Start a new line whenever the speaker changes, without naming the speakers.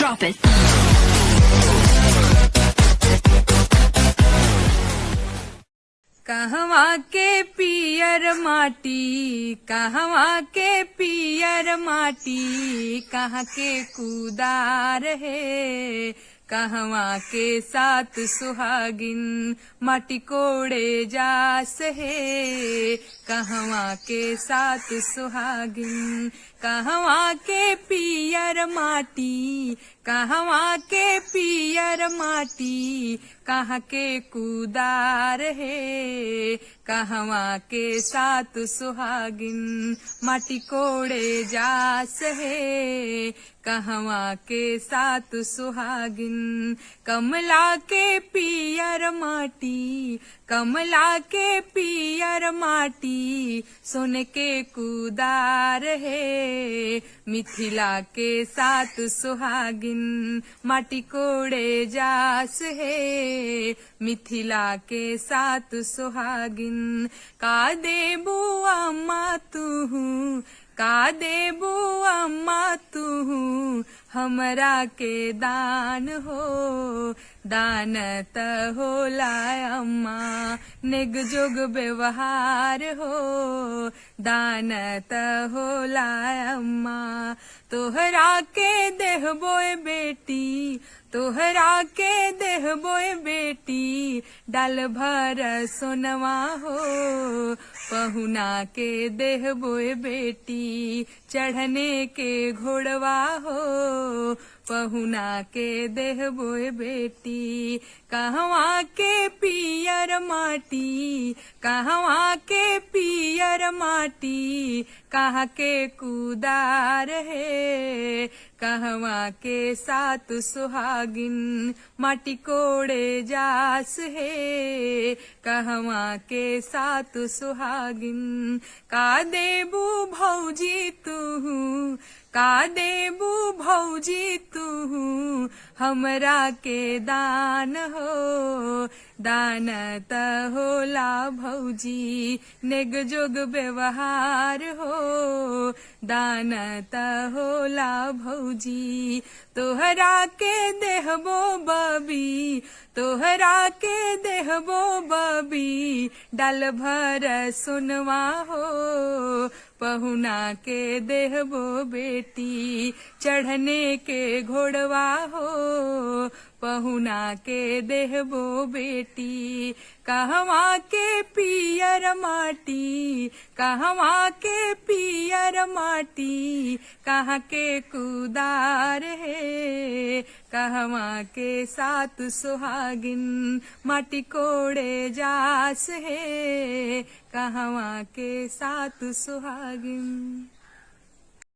Drop it.
कहवा के पियर माटी, कहवा के पियर माटी, कहाँ के कुदार है, कहवा के साथ सुहागिन माटी कोड़े जास है, कहवा के साथ सुहागिन, कहवा के पियर माटी, कहवा के पियर माटी, कहाँ के कुदार है, कहवा के साथ सुहागिन माटी कोड़े जास है, कहवा के साथ सुहागिन। कमला के पियर माटी, कमला के पियर माटी, सोने के कुदार है, मिथिला के साथ सुहागिन माटी कोड़े जास है, मिथिला के साथ सुहागिन। का देबू अम्मा तुहू, का देबू अम्मा तुहू, हमरा के दान हो, दान त होला अम्मा, नेग जोग व्यवहार हो, दान त होला अम्मा। तोहरा के देहबोए बेटी, तोहरा के देहबोए बेटी, डाल भर सोनवा हो, पहुना के देहबोए बेटी, चढ़ने के घोड़वा हो, पहुना के देहबोए बेटी। कहवा के पियर माटी, कहवा के पियर माटी, कहाँ के कुदार है, कहवा के साथ सुहागिन माटी कोड़े जास है, कहवा के साथ सुहागिन। का देबू भौजी तुहू, का देबू भौजी तुहू, हमरा के दान हो, दान त होला भौजी, नेग जोग व्यवहार हो, दान त होला भौजी। तोहरा के देहबो बबी, तोहरा के देहबो बबी, डाल भर सुनवा हो, पहुना के देहबो बेटी, चढ़ने के घोड़वा हो, पहुना के देहबो बेटी। कहवा के पियर माटी, कहवा के पियर माटी, कहाँ के कुदार है, कहवा के साथ सुहागिन माटी कोड़े जास है, कहवा के साथ सुहागिन।